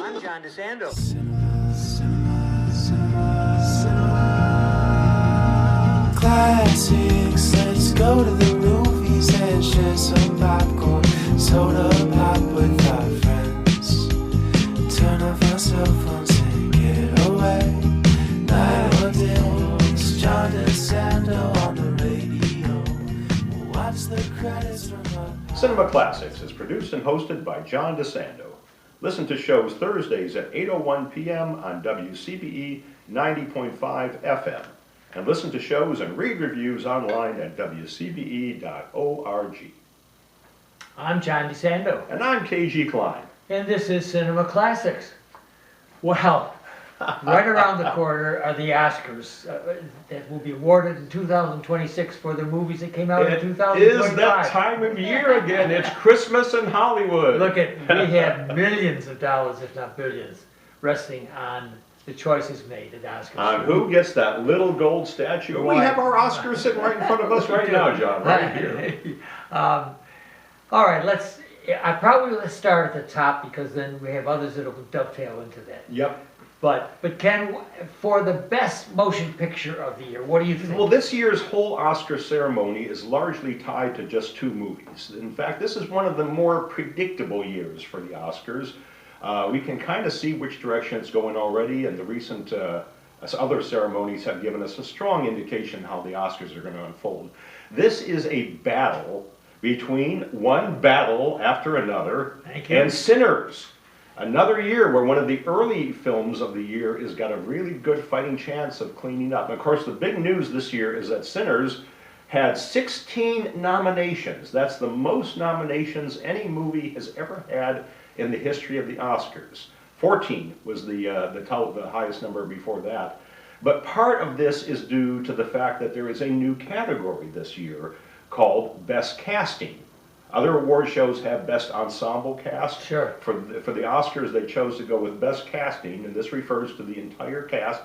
I'm John DeSando. Classics, let's go to the movies and share some popcorn, soda pop with our friends. Turn off our cell phones and get away. Night or day, it's John DeSando on the radio. We'll watch the credits from up. Cinema Classics is produced and hosted by John DeSando. Listen to shows Thursdays at 8:01 p.m. on WCBE 90.5 FM. And listen to shows and read reviews online at WCBE.org. I'm John DeSando, And I'm KG Klein. and this is Cinema Classics. Well, right around the corner are the Oscars that will be awarded in 2026 for the movies that came out in It 2025. is that time of year again. It's Christmas in Hollywood. Look at, we have millions of dollars, if not billions, resting on the choices made at Oscars. On who gets that little gold statue? We have our Oscars sitting right in front of us right now, John, right here. All right, let's start at the top because then we have others that will dovetail into that. Yep. But Ken, for the best motion picture of the year, what do you think? Well, this year's whole Oscar ceremony is largely tied to just two movies. In fact, this is one of the more predictable years for the Oscars. We can kind of see which direction it's going already, and the recent other ceremonies have given us a strong indication how the Oscars are going to unfold. This is a battle between one battle after another and Sinners. Another year where one of the early films of the year has got a really good fighting chance of cleaning up. And of course, the big news this year is that Sinners had 16 nominations. That's the most nominations any movie has ever had in the history of the Oscars. 14 was the highest number before that. But part of this is due to the fact that there is a new category this year called Best Casting. Other award shows have Best Ensemble Cast. Sure. For the Oscars, they chose to go with Best Casting, and this refers to the entire cast,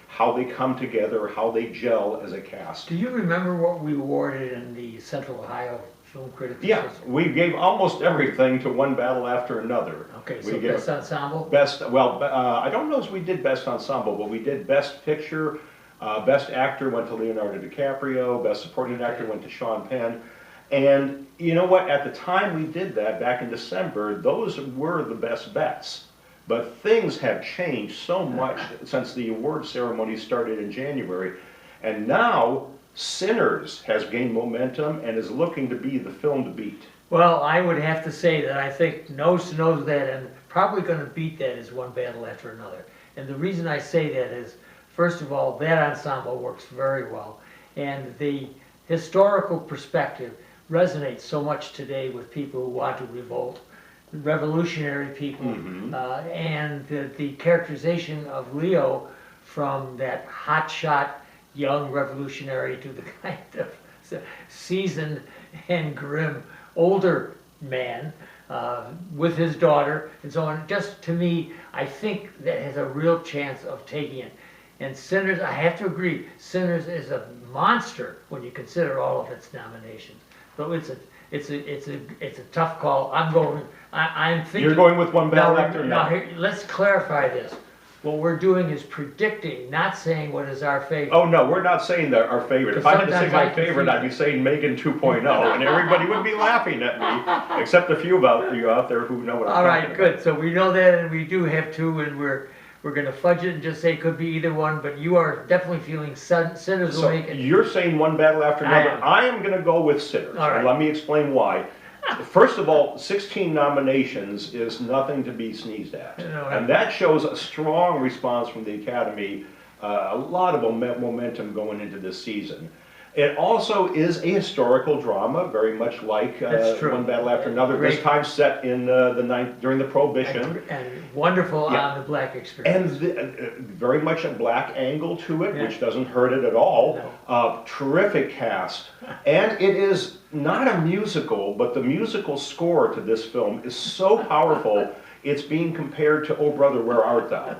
how they come together, how they gel as a cast. Do you remember what we awarded in the Central Ohio Film Critics Yeah, Association? we gave almost everything to one battle after another. Okay, We so gave Best Ensemble? I don't know if we did Best Ensemble, but we did Best Picture, Best Actor went to Leonardo DiCaprio, Best Supporting Actor went to Sean Penn. And you know what, at the time we did that, back in December, those were the best bets. But things have changed so much since the award ceremony started in January. And now, Sinners has gained momentum and is looking to be the film to beat. Well, I would have to say that I think knows that and probably going to beat that is one battle after another. And the reason I say that is, first of all, that ensemble works very well. And the historical perspective resonates so much today with people who want to revolt, revolutionary people, and the characterization of Leo from that hotshot young revolutionary to the kind of seasoned and grim older man with his daughter and so on. Just to me, I think that has a real chance of taking it. And Sinners, I have to agree, Sinners is a monster when you consider all of its nominations. So it's a tough call. I'm thinking. You're going with one battle after now, another. let's clarify this. What we're doing is predicting, not saying what is our favorite. Oh no, we're not saying that our favorite. If I had to say Sometimes my I confuse favorite, I'd be saying Megan 2.0, and everybody would be laughing at me, except a few of you out there who know what I'm All talking right, about. good. So we know that, and we do have two, and we're going to fudge it and just say it could be either one. But you are definitely feeling Sinners will So make it. you're saying one battle after another. am. I am going to go with Sinners. All right. And let me explain why. First of all, 16 nominations is nothing to be sneezed at. No, And that shows a strong response from the Academy, a lot of momentum going into this season. It also is a historical drama, very much like That's true. One Battle After Another, Great. this time set in during the Prohibition. And wonderful Yeah. on the black experience. And very much a black angle to it, Yeah. which doesn't hurt it at all. Terrific cast. And it is not a musical, but the musical score to this film is so powerful, it's being compared to Oh Brother, Where Art Thou?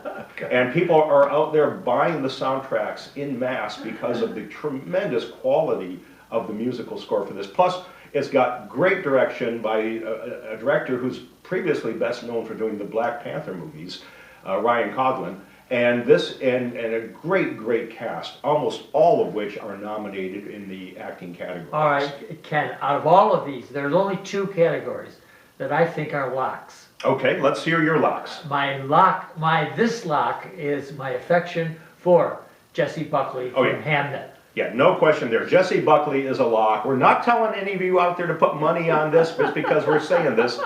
And people are out there buying the soundtracks in mass because of the tremendous quality of the musical score for this. Plus, it's got great direction by a director who's previously best known for doing the Black Panther movies, Ryan Coughlin. And a great cast, almost all of which are nominated in the acting category. All right, Ken, out of all of these, there's only two categories that I think are locks. Okay, let's hear your locks. This lock is my affection for Jessie Buckley Oh, from yeah. Hamnet. Yeah, no question there. Jessie Buckley is a lock. We're not telling any of you out there to put money on this just because we're saying this,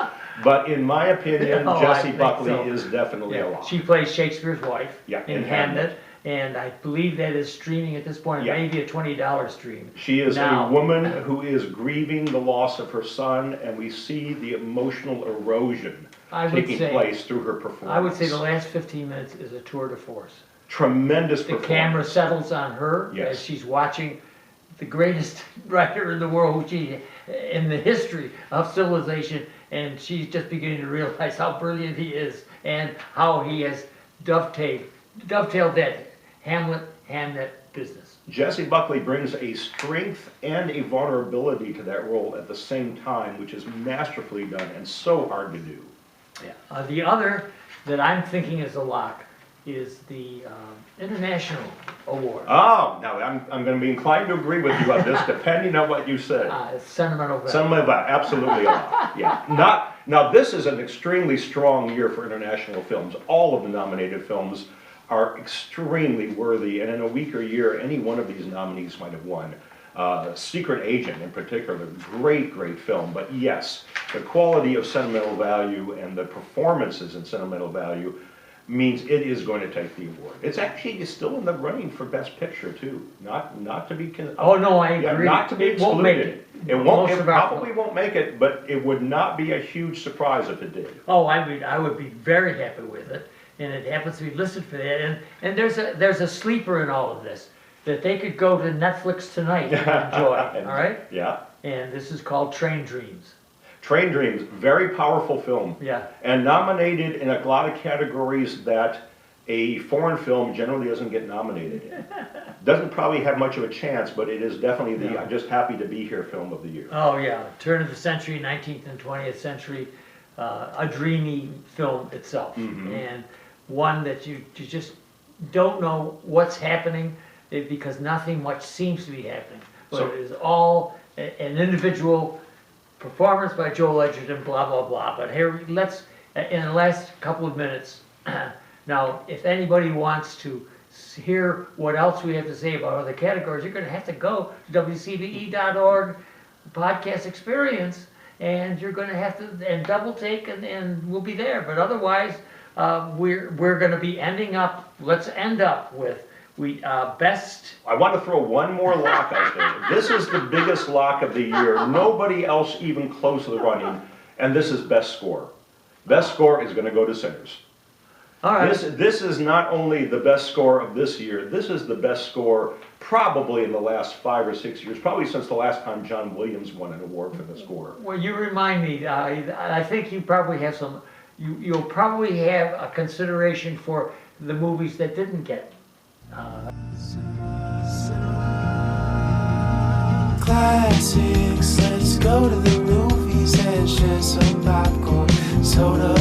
but in my opinion, Oh, I Jessie think Buckley so. is definitely a Yeah, lock. she plays Shakespeare's wife Yeah, in in Hamnet, and I believe that is streaming at this point. Yeah. Maybe a $20 stream. She is Now- a woman who is grieving the loss of her son, and we see the emotional erosion I would taking say- place through her performance. I would say the last 15 minutes is a tour de force. Tremendous The performance. camera settles on her Yes. as she's watching the greatest writer in the world, in the history of civilization, and she's just beginning to realize how brilliant he is and how he has dovetailed that Hamnet business. Jessie Buckley brings a strength and a vulnerability to that role at the same time, which is masterfully done and so hard to do. Yeah. The other that I'm thinking is a lock is the International Award. Oh, now I'm going to be inclined to agree with you on this, depending on what you said. Sentimental Value. Some absolutely a lot. Yeah. Now this is an extremely strong year for international films. All of the nominated films are extremely worthy, and in a weaker year, any one of these nominees might have won. Secret Agent in particular, great film, but yes, the quality of Sentimental Value and the performances in Sentimental Value means it is going to take the award. It's actually still in the running for Best Picture too, not to be. Oh, no, I Yeah, agree. not to be It won't make excluded. it. It won't. Most It of our probably won't make it, but it would not be a huge surprise if it did. Oh, I would be very happy with it, and it happens to be listed for that. And there's a sleeper in all of this that they could go to Netflix tonight and enjoy. All right, Yeah. and this is called Train Dreams. Train Dreams, very powerful film. Yeah. And nominated in a lot of categories that a foreign film generally doesn't get nominated in. Doesn't probably have much of a chance, but it is definitely the No. I'm just happy to be here film of the year. Oh yeah, turn of the century, 19th and 20th century, a dreamy film itself, and one that you just don't know what's happening because nothing much seems to be happening. But So- it is all an individual performance by Joel Edgerton, blah blah blah. But here, let's in the last couple of minutes. Now, if anybody wants to hear what else we have to say about other categories, you're going to have to go to WCBE.org podcast experience, and you're going to have to and double take, and we'll be there. But otherwise, we're going to be ending up. Let's end up with best. I want to throw one more lock out there. This is the biggest lock of the year. Nobody else even close to the running, and this is Best Score. Best Score is going to go to Sinners. All right. This is not only the best score of this year, this is the best score probably in the last 5 or 6 years, probably since the last time John Williams won an award for the score. Well, you remind me. I think you probably have some. You'll probably have a consideration for the movies that didn't get. Classics, let's go to the movies and share some popcorn, soda